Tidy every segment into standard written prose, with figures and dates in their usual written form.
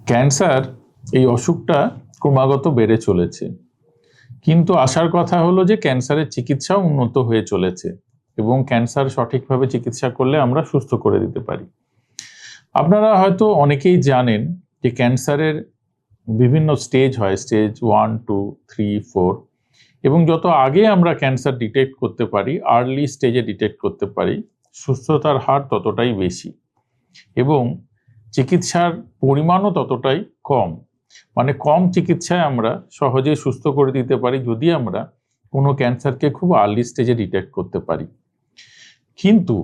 Cancer এই অসুখটা ক্রমাগত বেড়ে চলেছে, কিন্তু আশার কথা হলো যে ক্যান্সারের চিকিৎসাও উন্নত হয়ে চলেছে এবং ক্যান্সার সঠিকভাবে চিকিৎসা করলে আমরা সুস্থ করে দিতে পারি। আপনারা হয়তো অনেকেই জানেন যে ক্যান্সারের বিভিন্ন স্টেজ হয়, স্টেজ 1, 2, 3, 4, এবং যত আগে আমরা ক্যান্সার ডিটেক্ট করতে পারি, আর্লি স্টেজে ডিটেক্ট করতে পারি, সুস্থতার হার ততটাই বেশি এবং চিকিৎসার পরিমাণও ততটাই কম। মানে কম চিকিৎসায় আমরা সহজে সুস্থ করে দিতে পারি যদি আমরা কোনো ক্যান্সারকে খুব আর্লি স্টেজে ডিটেক্ট করতে পারি। কিন্তু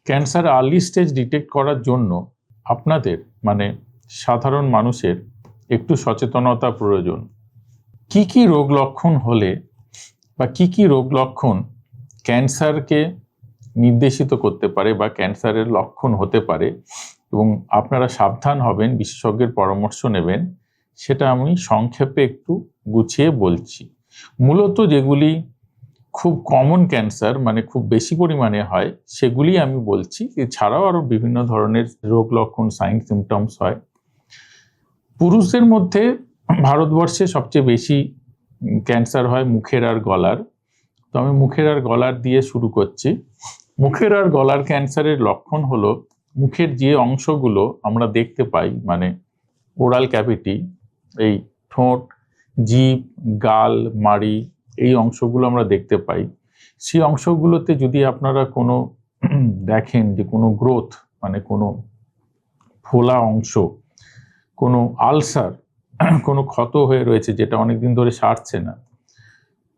ক্যান্সার আর্লি স্টেজ ডিটেক্ট করার জন্য আপনাদের মানে সাধারণ মানুষের একটু সচেতনতা প্রয়োজন। কি কি রোগ লক্ষণ হলে বা কি কি রোগ লক্ষণ ক্যান্সারকে নির্দেশিত করতে পারে বা ক্যান্সারের লক্ষণ হতে পারে এবং আপনারা সাবধান হবেন, বিশেষজ্ঞের পরামর্শ নেবেন, সেটা আমি সংক্ষেপে একটু গুছিয়ে বলছি। মূলত যেগুলি খুব কমন ক্যান্সার, মানে খুব বেশি পরিমাণে হয়, সেগুলি আমি বলছি। এছাড়াও আরো বিভিন্ন ধরনের রোগ লক্ষণ, সাইন সিমটমস হয়। পুরুষদের মধ্যে ভারতবর্ষে সবচেয়ে বেশি ক্যান্সার হয় মুখের আর গলার। তো আমি মুখের আর গলার দিয়ে শুরু করছি। মুখের আর গলার ক্যান্সারের লক্ষণ হলো মুখের যে অংশগুলো আমরা দেখতে পাই, মানে ওরাল ক্যাভিটি, এই ঠোঁট, জিভ, গাল, মাড়ি, এই অংশগুলো আমরা দেখতে পাই। সেই অংশগুলোতে যদি আপনারা কোনো দেখেন যে কোনো গ্রোথ, মানে কোনো ফোলা অংশ, কোনো আলসার, কোনো ক্ষত হয়ে রয়েছে যেটা অনেকদিন ধরে সারছে না,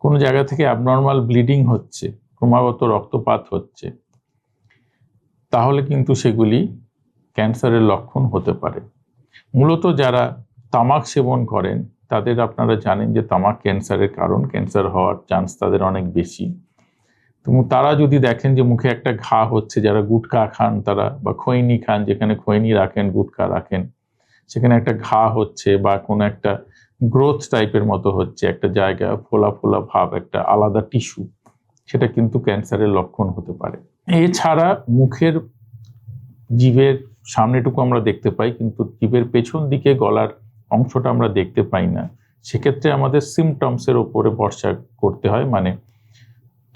কোনো জায়গা থেকে অ্যাবনর্মাল ব্লিডিং হচ্ছে, ক্রমাগত রক্তপাত হচ্ছে, তাহলে কিন্তু সেগুলি ক্যান্সারের লক্ষণ হতে পারে। মূলত যারা তামাক সেবন করেন তাদের, আপনারা জানেন যে তামাক ক্যান্সারের কারণ, ক্যান্সার হওয়ার চান্স তাদের অনেক বেশি। এবং তারা যদি দেখেন যে মুখে একটা ঘা হচ্ছে, যারা গুটখা খান তারা, বা খৈনি খান, যেখানে খৈনি রাখেন, গুটখা রাখেন, সেখানে একটা ঘা হচ্ছে বা কোনো একটা গ্রোথ টাইপের মতো হচ্ছে, একটা জায়গা ফোলা ফোলা ভাব, একটা আলাদা টিস্যু, সেটা কিন্তু ক্যান্সারের লক্ষণ হতে পারে। এছাড়া মুখের জিভের সামনেটুকু আমরা দেখতে পাই, কিন্তু জিভের পেছন দিকে গলার অংশটা আমরা দেখতে পাই না। সেক্ষেত্রে আমাদের সিমটমসের ওপরে ভরসা করতে হয়, মানে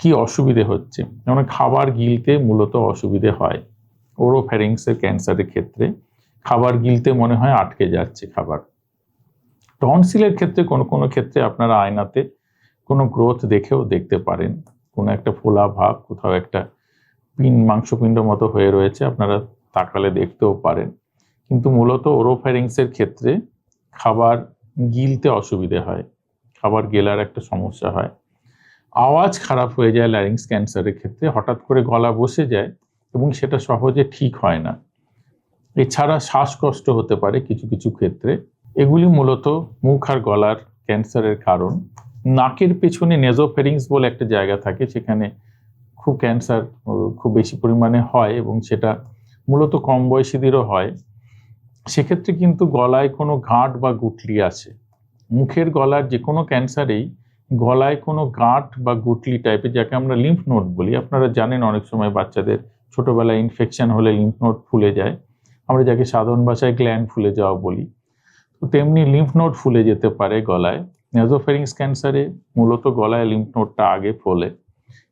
কি অসুবিধে হচ্ছে। যেমন খাবার গিলতে মূলত অসুবিধে হয় ওরোফ্যারিংসের ক্যান্সারের ক্ষেত্রে, খাবার গিলতে মনে হয় আটকে যাচ্ছে খাবার। টনসিলের ক্ষেত্রে কোনো কোনো ক্ষেত্রে আপনারা আয়নাতে কোনো গ্রোথ দেখেও দেখতে পারেন, কোনো একটা ফোলা ভাব, কোথাও একটা মাংসপিণ্ড মতো হয়ে রয়েছে, আপনারা তাকালে দেখতেও পারেন। কিন্তু মূলত ওরোফ্যারিংসের ক্ষেত্রে খাবার গিলতে অসুবিধে হয়, খাবার গেলার একটা সমস্যা হয়। আওয়াজ খারাপ হয়ে যায় ল্যারিংস ক্যান্সারের ক্ষেত্রে, হঠাৎ করে গলা বসে যায় এবং সেটা সহজে ঠিক হয় না। এছাড়া শ্বাসকষ্ট হতে পারে কিছু কিছু ক্ষেত্রে। এগুলি মূলত মুখ আর গলার ক্যান্সারের কারণ। নাকের পেছনে নেজোফেরিংস বলে একটা জায়গা থাকে, সেখানে খুব ক্যান্সার খুব বেশি পরিমাণে হয় এবং সেটা মূলত কম বয়সীদেরও হয়। সেক্ষেত্রে কিন্তু গলায় কোনো গাঁট বা গুটলি আছে। মুখের গলার যে কোনো ক্যান্সারেই গলায় কোনো গাঁট বা গুটলি টাইপের, যাকে আমরা লিম্ফ নোড বলি। আপনারা জানেন অনেক সময় বাচ্চাদের ছোটবেলায় ইনফেকশন হলে লিম্ফ নোড ফুলে যায়, আমরা যাকে সাধারণ ভাষায় গ্ল্যান্ড ফুলে যাওয়া বলি। তো তেমনি লিম্ফ নোড ফুলে যেতে পারে গলায়। নেজোফেরিংস ক্যান্সারে মূলত গলায় লিম্ফ নোডটা আগে ফোলে।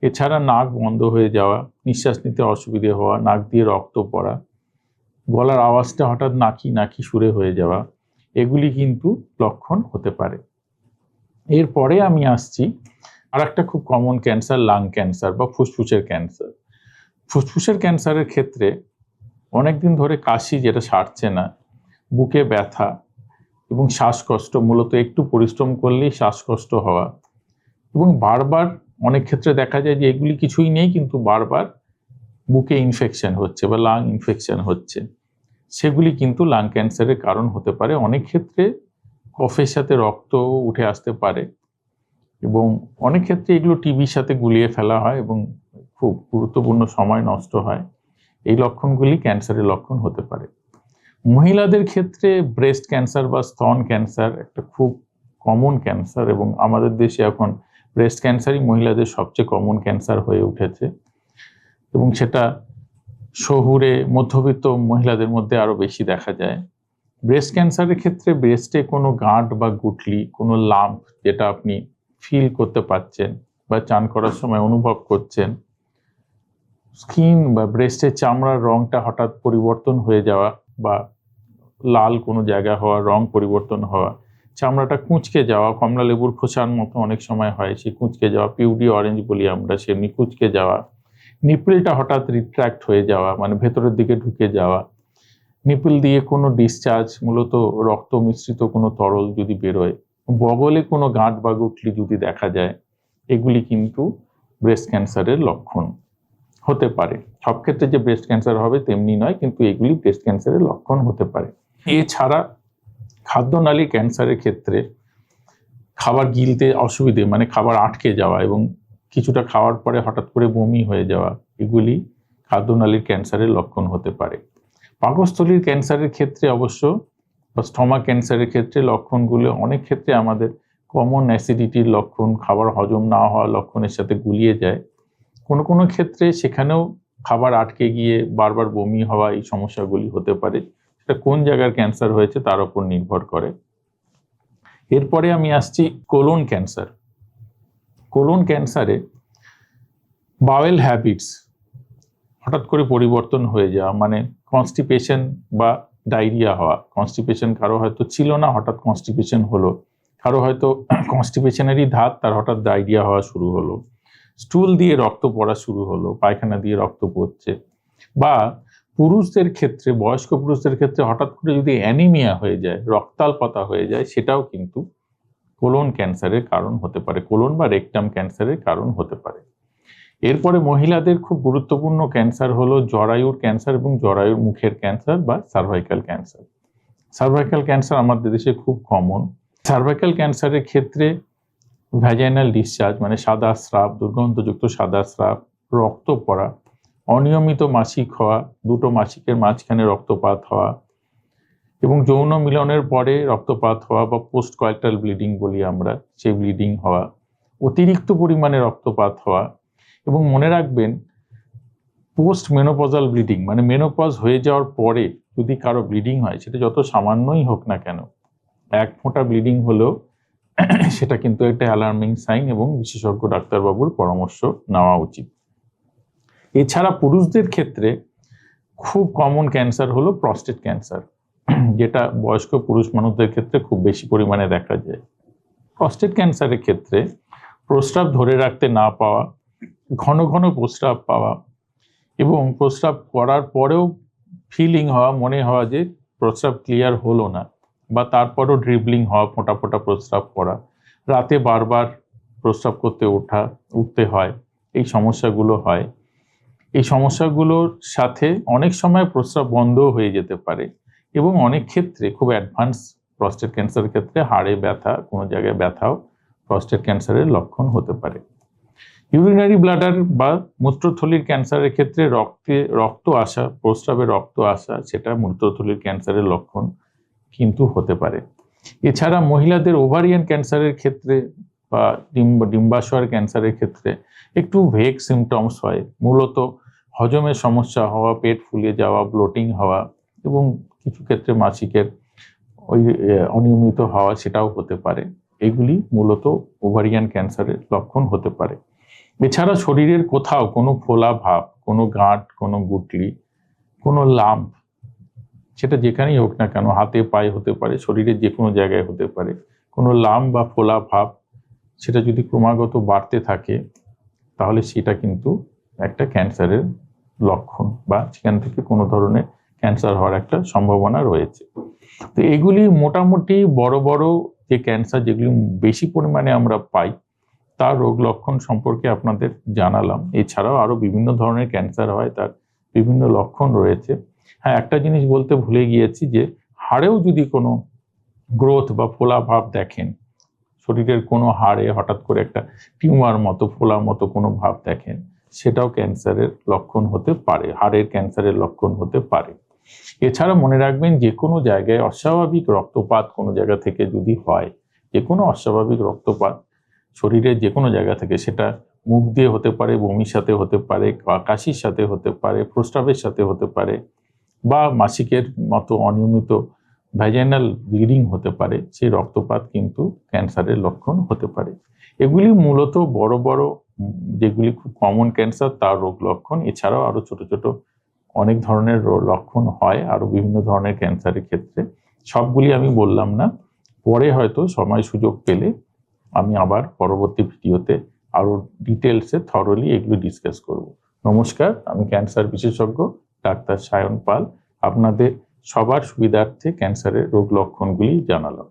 এছাড়া নাক বন্ধ হয়ে যাওয়া, নিঃশ্বাস নিতে অসুবিধে হওয়া, নাক দিয়ে রক্ত পড়া, গলার আওয়াজটা হঠাৎ নাকি নাকি সুরে হয়ে যাওয়া, এগুলি কিন্তু লক্ষণ হতে পারে। এরপরে আমি আসছি আর একটা খুব কমন ক্যান্সার, লাং ক্যান্সার বা ফুসফুসের ক্যান্সার। ফুসফুসের ক্যান্সারের ক্ষেত্রে অনেকদিন ধরে কাশি যেটা সারছে না, বুকে ব্যথা এবং শ্বাসকষ্ট, মূলত একটু পরিশ্রম করলেই শ্বাসকষ্ট হওয়া, এবং বারবার অনেক ক্ষেত্রে দেখা যায় যে এগুলি কিছুই নেই কিন্তু বারবার বুকে ইনফেকশন হচ্ছে বা লাং ইনফেকশন হচ্ছে, সেগুলি কিন্তু লাং ক্যান্সারের কারণ হতে পারে। অনেক ক্ষেত্রে কফের সাথে রক্ত উঠে আসতে পারে এবং অনেক ক্ষেত্রে এগুলো টিবির সাথে গুলিয়ে ফেলা হয় এবং খুব গুরুত্বপূর্ণ সময় নষ্ট হয়। এই লক্ষণগুলি ক্যান্সারের লক্ষণ হতে পারে। মহিলাদের ক্ষেত্রে ব্রেস্ট ক্যান্সার বা স্তন ক্যান্সার একটা খুব কমন ক্যান্সার এবং আমাদের দেশে এখন ব্রেস্ট ক্যান্সারই মহিলাদের সবচেয়ে কমন ক্যান্সার হয়ে উঠেছে এবং সেটা শহুরে মধ্যবিত্ত মহিলাদের মধ্যে আরো বেশি দেখা যায়। ব্রেস্ট ক্যান্সারের ক্ষেত্রে ব্রেস্টে কোনো গাঁট বা গুটলি, কোনো লাম্প যেটা আপনি ফিল করতে পারছেন বা চান করার সময় অনুভব করছেন, স্কিন বা ব্রেস্টের চামড়ার রংটা হঠাৎ পরিবর্তন হয়ে যাওয়া বা লাল কোনো জায়গা হওয়া, রং পরিবর্তন হওয়া, চামড়াটা কুঁচকে যাওয়া, কমলা লেবুর খোসার মতো অনেক সময় হয়, সেই কুঁচকে যাওয়া, পিউডি অরেঞ্জ বলি আমরা, সেমনি কুঁচকে যাওয়া, নিপলটা হঠাৎ রিট্র্যাক্ট হয়ে যাওয়া, মানে ভেতরের দিকে ঢুকে যাওয়া, নিপল দিয়ে কোনো ডিসচার্জ, মূলত রক্ত মিশ্রিত কোনো তরল যদি বেরোয়, বগলে কোনো গাঁট বা গুটলি যদি দেখা যায়, এগুলি কিন্তু ব্রেস্ট ক্যান্সারের লক্ষণ হতে পারে। সব ক্ষেত্রে যে ব্রেস্ট ক্যান্সার হবে তেমনি নয়, কিন্তু এগুলি ব্রেস্ট ক্যান্সারের লক্ষণ হতে পারে। এছাড়া খাদ্যনালী ক্যান্সারের ক্ষেত্রে খাবার গিলতে অসুবিধে, মানে খাবার আটকে যাওয়া এবং কিছুটা খাওয়ার পরে হঠাৎ করে বমি হয়ে যাওয়া, এগুলি খাদ্যনালীর ক্যান্সারের লক্ষণ হতে পারে। পাকস্থলীর ক্যান্সারের ক্ষেত্রে অবশ্য বা স্টমাক ক্যান্সারের ক্ষেত্রে লক্ষণগুলো অনেক ক্ষেত্রে আমাদের কমন অ্যাসিডিটির লক্ষণ, খাবার হজম না হওয়া লক্ষণের সাথে গুলিয়ে যায়। কোনো কোনো ক্ষেত্রে সেখানেও খাবার আটকে গিয়ে বারবার বমি হওয়া, এই সমস্যাগুলি হতে পারে। সেটা কোন জায়গার ক্যান্সার হয়েছে তার উপর নির্ভর করে। এরপরে আমি আসছি কোলন ক্যান্সার। কোলন ক্যান্সারে বাওয়েল হ্যাবিটস হঠাৎ করে পরিবর্তন হয়ে যাওয়া, মানে কনস্টিপেশন বা ডায়রিয়া হওয়া। কনস্টিপেশন কারো হয়তো ছিল না, হঠাৎ কনস্টিপেশন হলো, কারো হয়তো কনস্টিপেশনেরই ধাত, তার হঠাৎ ডায়রিয়া হওয়া শুরু হলো, স্টুল দিয়ে রক্ত পড়া শুরু হলো, পায়খানা দিয়ে রক্ত পড়ছে, বা পুরুষদের ক্ষেত্রে, বয়স্ক পুরুষদের ক্ষেত্রে হঠাৎ করে যদি অ্যানিমিয়া হয়ে যায়, রক্তাল্পতা হয়ে যায়, সেটাও কিন্তু কোলন ক্যান্সারের কারণ হতে পারে, কোলন বা রেকটাম ক্যান্সারের কারণ হতে পারে। এরপরে মহিলাদের খুব গুরুত্বপূর্ণ ক্যান্সার হলো জরায়ুর ক্যান্সার এবং জরায়ুর মুখের ক্যান্সার বা সার্ভাইকাল ক্যান্সার। সার্ভাইকাল ক্যান্সার আমাদের দেশে খুব কমন। সার্ভাইকাল ক্যান্সারের ক্ষেত্রে ভ্যাজাইনাল ডিসচার্জ, মানে সাদা স্রাব, দুর্গন্ধযুক্ত সাদা স্রাব, রক্ত পড়া, অনিয়মিত মাসিক হওয়া, দুটো মাসিকের মাঝখানে রক্তপাত হওয়া এবং যৌন মিলনের পরে রক্তপাত হওয়া বা পোস্ট কয়েক্টাল ব্লিডিং বলি আমরা, সেই ব্লিডিং হওয়া, অতিরিক্ত পরিমাণে রক্তপাত হওয়া। এবং মনে রাখবেন, পোস্ট মেনোপজাল ব্লিডিং, মানে মেনোপজ হয়ে যাওয়ার পরে যদি কারো ব্লিডিং হয়, সেটা যত সামান্যই হোক না কেন, এক ফোঁটা ব্লিডিং হলেও সেটা কিন্তু একটা অ্যালার্মিং সাইন এবং বিশেষজ্ঞ ডাক্তারবাবুর পরামর্শ নেওয়া উচিত। এছাড়া পুরুষদের ক্ষেত্রে খুব কমন ক্যান্সার হলো প্রস্টেট ক্যান্সার, যেটা বয়স্ক পুরুষ মানুষদের ক্ষেত্রে খুব বেশি পরিমাণে দেখা যায়। প্রস্টেট ক্যান্সারের ক্ষেত্রে প্রস্রাব ধরে রাখতে না পাওয়া, ঘন ঘন প্রস্রাব পাওয়া এবং প্রস্রাব করার পরেও ফিলিং হওয়া, মনে হওয়া যে প্রস্রাব ক্লিয়ার হলো না, বা তারপরও ড্রিবলিং হওয়া, ফোঁটা ফোঁটা প্রস্রাব করা, রাতে বারবার প্রস্রাব করতে উঠতে হয়, এই সমস্যাগুলো হয়। এই সমস্যাগুলোর সাথে অনেক সময় প্রস্রাব বন্ধও হয়ে যেতে পারে এবং অনেক ক্ষেত্রে খুব অ্যাডভান্স প্রস্টেট ক্যান্সারের ক্ষেত্রে হাড়ে ব্যথা, কোনো জায়গায় ব্যথাও প্রস্টেট ক্যান্সারের লক্ষণ হতে পারে। ইউরিনারি ব্লাডার বা মূত্রথলির ক্যান্সারের ক্ষেত্রে রক্ত আসা, প্রস্রাবে রক্ত আসা, সেটা মূত্রথলির ক্যান্সারের লক্ষণ কিন্তু হতে পারে। এছাড়া মহিলাদের ওভারিয়ান ক্যান্সারের ক্ষেত্রে বা ডিম্বাশয়ের ক্যান্সারের ক্ষেত্রে একটু ভেগ সিমটমস হয়, মূলত হজমের সমস্যা হওয়া, পেট ফুলে যাওয়া, ব্লোটিং হওয়া এবং কিছু ক্ষেত্রে মাসিকের ওই অনিয়মিত হওয়া, সেটাও হতে পারে। এগুলি মূলত ওভারিয়ান ক্যান্সারের লক্ষণ হতে পারে। এছাড়া শরীরের কোথাও কোনো ফোলা ভাব, কোনো গাঁট, কোনো গুটলি, কোনো লাম্প, সেটা যেখানেই হোক না কেন, হাতে পায়ে হতে পারে, শরীরের যে কোনো জায়গায় হতে পারে, কোনো লাম্প বা ফোলা ভাব সেটা যদি ক্রমাগত বাড়তে থাকে, তাহলে সেটা কিন্তু একটা ক্যান্সারের লক্ষণ বা সেখান থেকে কোনো ধরনের ক্যান্সার হওয়ার একটা সম্ভাবনা রয়েছে। তো এগুলি মোটামুটি বড় বড় যে ক্যান্সার, যেগুলি বেশি পরিমাণে আমরা পাই, তার রোগ লক্ষণ সম্পর্কে আপনাদের জানালাম। এছাড়াও আরো বিভিন্ন ধরনের ক্যান্সার হয়, তার বিভিন্ন লক্ষণ রয়েছে। হ্যাঁ, একটা জিনিস বলতে ভুলে গিয়েছি, যে হাড়েও যদি কোনো গ্রোথ বা ফোলা ভাব দেখেন, শরীরের কোনো হাড়ে হঠাৎ করে একটা টিউমার মতো, ফোলা মতো কোনো ভাব দেখেন, সেটাও ক্যান্সারের লক্ষণ হতে পারে, হাড়ের ক্যান্সারের লক্ষণ হতে পারে। এছাড়া মনে রাখবেন, যে কোনো জায়গায় অস্বাভাবিক রক্তপাত কোনো জায়গা থেকে যদি হয়, যে কোনো অস্বাভাবিক রক্তপাত শরীরের যে কোনো জায়গা থেকে, সেটা মুখ দিয়ে হতে পারে, বমির সাথে হতে পারে, কাশির সাথে হতে পারে, প্রস্রাবের সাথে হতে পারে, বা মাসিকের মতো অনিয়মিত ভ্যাজাইনাল ব্লিডিং হতে পারে, সেই রক্তপাত কিন্তু ক্যান্সারের লক্ষণ হতে পারে। এগুলি মূলত বড় বড় যেগুলি খুব কমন ক্যান্সার তার রোগ লক্ষণ। এছাড়াও আরো ছোট ছোট অনেক ধরনের লক্ষণ হয় আরো বিভিন্ন ধরনের ক্যান্সারের ক্ষেত্রে। সবগুলি আমি বললাম না, পরে হয়তো সময় সুযোগ পেলে আমি আবার পরবর্তী ভিডিওতে আরো ডিটেলসে থরলি এগুলো ডিসকাস করব। নমস্কার, আমি ক্যান্সার বিশেষজ্ঞ ডাক্তার সায়ন পাল। আপনাদের সবার সুবিধার্থে ক্যান্সারের রোগ লক্ষণগুলি জানালাম।